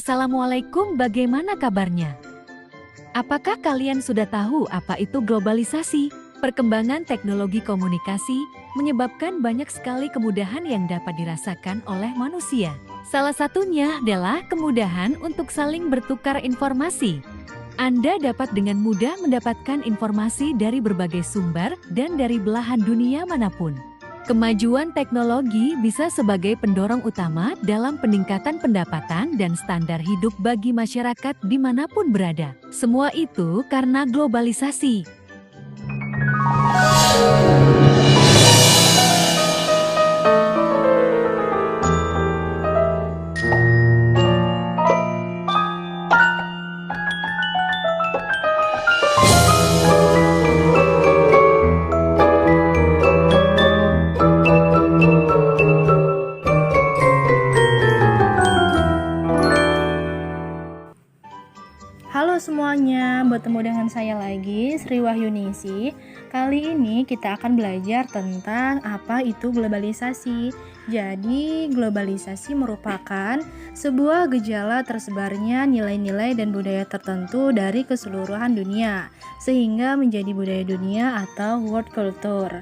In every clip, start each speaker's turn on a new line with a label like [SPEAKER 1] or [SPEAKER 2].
[SPEAKER 1] Assalamualaikum, bagaimana kabarnya? Apakah kalian sudah tahu apa itu globalisasi? Perkembangan teknologi komunikasi menyebabkan banyak sekali kemudahan yang dapat dirasakan oleh manusia. Salah satunya adalah kemudahan untuk saling bertukar informasi. Anda dapat dengan mudah mendapatkan informasi dari berbagai sumber dan dari belahan dunia manapun. Kemajuan teknologi bisa sebagai pendorong utama dalam peningkatan pendapatan dan standar hidup bagi masyarakat dimanapun berada. Semua itu karena globalisasi.
[SPEAKER 2] Halo semuanya, bertemu dengan saya lagi, Sri Wahyunisi. Kali ini kita akan belajar tentang apa itu globalisasi. Jadi, globalisasi merupakan sebuah gejala tersebarnya nilai-nilai dan budaya tertentu dari keseluruhan dunia, sehingga menjadi budaya dunia atau world culture.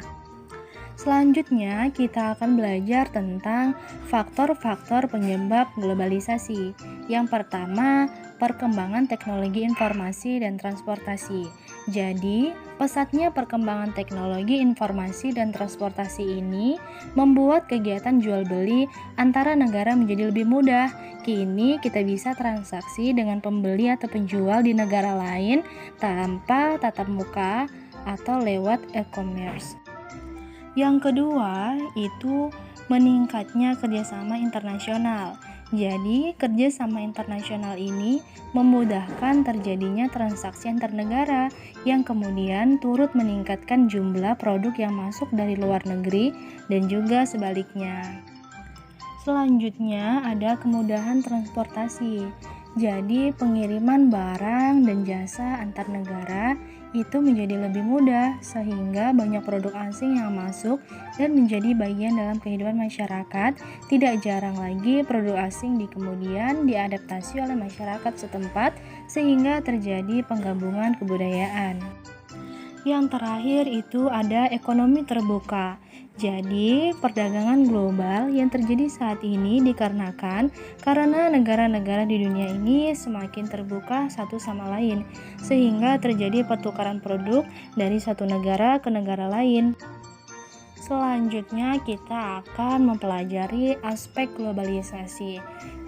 [SPEAKER 2] Selanjutnya, kita akan belajar tentang faktor-faktor penyebab globalisasi. Yang pertama, perkembangan teknologi informasi dan transportasi. Jadi, pesatnya perkembangan teknologi informasi dan transportasi ini membuat kegiatan jual beli antara negara menjadi lebih mudah. Kini kita bisa transaksi dengan pembeli atau penjual di negara lain tanpa tatap muka atau lewat e-commerce. Yang kedua, itu meningkatnya kerjasama internasional. Jadi, kerjasama internasional ini memudahkan terjadinya transaksi antar negara yang kemudian turut meningkatkan jumlah produk yang masuk dari luar negeri dan juga sebaliknya. Selanjutnya, ada kemudahan transportasi. Jadi, pengiriman barang dan jasa antar negara itu menjadi lebih mudah sehingga banyak produk asing yang masuk dan menjadi bagian dalam kehidupan masyarakat. Tidak jarang lagi produk asing kemudian diadaptasi oleh masyarakat setempat sehingga terjadi penggabungan kebudayaan. Yang terakhir itu ada ekonomi terbuka. Jadi, perdagangan global yang terjadi saat ini dikarenakan karena negara-negara di dunia ini semakin terbuka satu sama lain, sehingga terjadi pertukaran produk dari satu negara ke negara lain. Selanjutnya, kita akan mempelajari aspek globalisasi.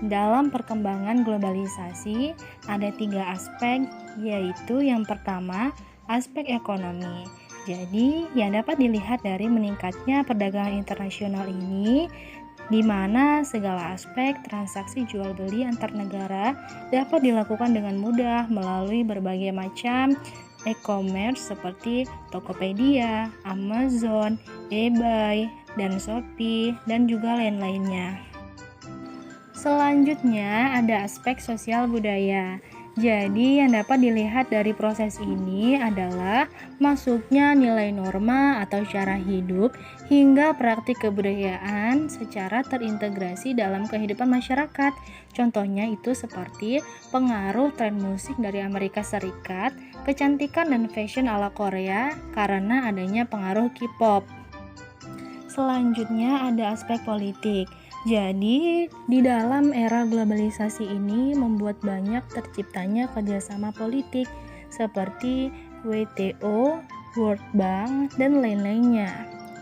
[SPEAKER 2] Dalam perkembangan globalisasi, ada 3 aspek, yaitu yang pertama, aspek ekonomi. Jadi, yang dapat dilihat dari meningkatnya perdagangan internasional ini, di mana segala aspek transaksi jual beli antar negara dapat dilakukan dengan mudah melalui berbagai macam e-commerce seperti Tokopedia, Amazon, eBay, dan Shopee, dan juga lain-lainnya. Selanjutnya, ada aspek sosial budaya. Jadi, yang dapat dilihat dari proses ini adalah masuknya nilai norma atau cara hidup hingga praktik kebudayaan secara terintegrasi dalam kehidupan masyarakat. Contohnya itu seperti pengaruh tren musik dari Amerika Serikat, kecantikan dan fashion ala Korea karena adanya pengaruh K-pop. Selanjutnya ada aspek politik. Jadi, di dalam era globalisasi ini membuat banyak terciptanya kerjasama politik seperti WTO, World Bank, dan lain-lainnya.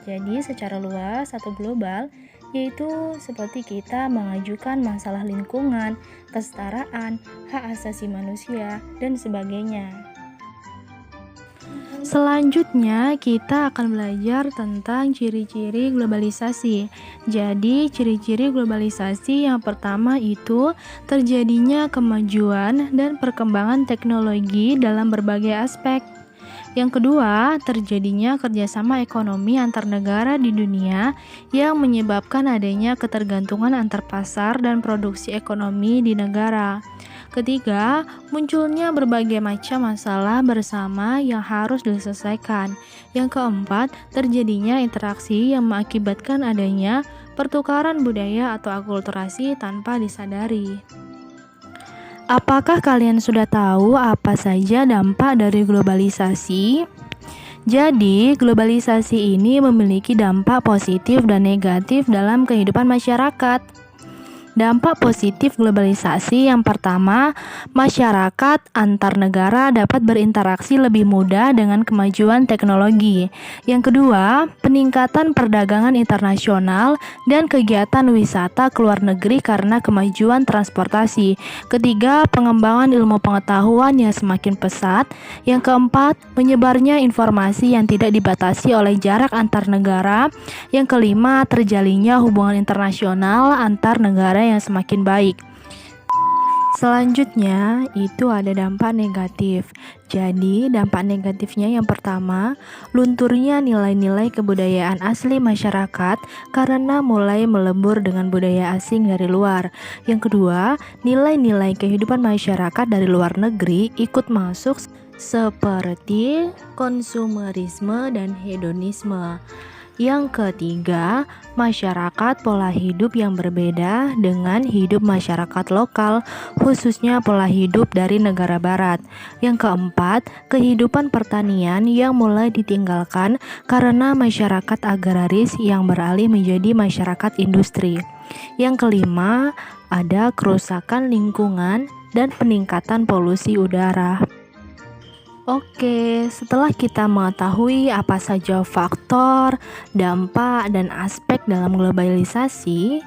[SPEAKER 2] Jadi, secara luas atau global, yaitu seperti kita mengajukan masalah lingkungan, kesetaraan, hak asasi manusia, dan sebagainya. Selanjutnya, kita akan belajar tentang ciri-ciri globalisasi. Jadi, ciri-ciri globalisasi yang pertama itu terjadinya kemajuan dan perkembangan teknologi dalam berbagai aspek. Yang kedua, terjadinya kerjasama ekonomi antar negara di dunia yang menyebabkan adanya ketergantungan antar pasar dan produksi ekonomi di negara. Ketiga, munculnya berbagai macam masalah bersama yang harus diselesaikan. Yang keempat, terjadinya interaksi yang mengakibatkan adanya pertukaran budaya atau akulturasi tanpa disadari. Apakah kalian sudah tahu apa saja dampak dari globalisasi? Jadi, globalisasi ini memiliki dampak positif dan negatif dalam kehidupan masyarakat. Dampak positif globalisasi yang pertama, masyarakat antar negara dapat berinteraksi lebih mudah dengan kemajuan teknologi. Yang kedua, peningkatan perdagangan internasional dan kegiatan wisata ke luar negeri karena kemajuan transportasi. Ketiga, pengembangan ilmu pengetahuan yang semakin pesat. Yang keempat, menyebarnya informasi yang tidak dibatasi oleh jarak antar negara. Yang kelima, terjalinnya hubungan internasional antar negara yang semakin baik. Selanjutnya, itu ada dampak negatif. Jadi, dampak negatifnya yang pertama, lunturnya nilai-nilai kebudayaan asli masyarakat karena mulai melebur dengan budaya asing dari luar. Yang kedua, nilai-nilai kehidupan masyarakat dari luar negeri ikut masuk seperti konsumerisme dan hedonisme. Yang ketiga, masyarakat pola hidup yang berbeda dengan hidup masyarakat lokal, khususnya pola hidup dari negara barat. Yang keempat, kehidupan pertanian yang mulai ditinggalkan karena masyarakat agraris yang beralih menjadi masyarakat industri. Yang kelima, ada kerusakan lingkungan dan peningkatan polusi udara. Oke, setelah kita mengetahui apa saja faktor, dampak, dan aspek dalam globalisasi,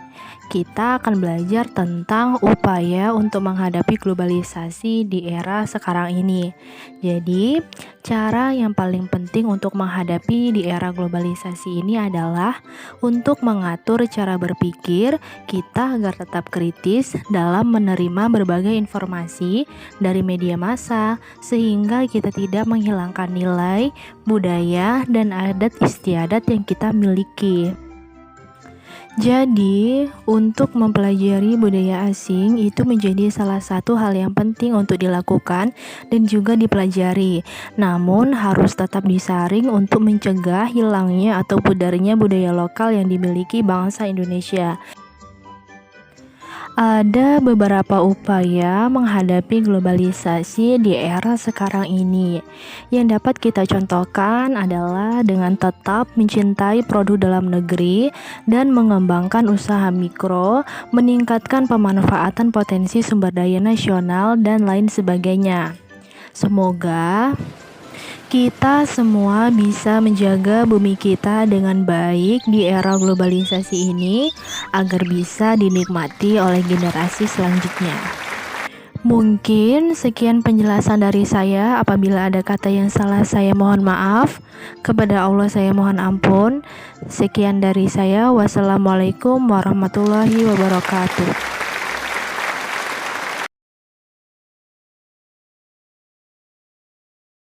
[SPEAKER 2] kita akan belajar tentang upaya untuk menghadapi globalisasi di era sekarang ini. Jadi, cara yang paling penting untuk menghadapi di era globalisasi ini adalah untuk mengatur cara berpikir kita agar tetap kritis dalam menerima berbagai informasi dari media massa, sehingga kita tidak menghilangkan nilai, budaya, dan adat istiadat yang kita miliki. Jadi, untuk mempelajari budaya asing itu menjadi salah satu hal yang penting untuk dilakukan dan juga dipelajari. Namun, harus tetap disaring untuk mencegah hilangnya atau pudarnya budaya lokal yang dimiliki bangsa Indonesia. Ada beberapa upaya menghadapi globalisasi di era sekarang ini. Yang dapat kita contohkan adalah dengan tetap mencintai produk dalam negeri dan mengembangkan usaha mikro, meningkatkan pemanfaatan potensi sumber daya nasional, dan lain sebagainya. Semoga kita semua bisa menjaga bumi kita dengan baik di era globalisasi ini agar bisa dinikmati oleh generasi selanjutnya. Mungkin sekian penjelasan dari saya. Apabila ada kata yang salah, saya mohon maaf. Kepada Allah saya mohon ampun. Sekian dari saya. Wassalamualaikum warahmatullahi wabarakatuh.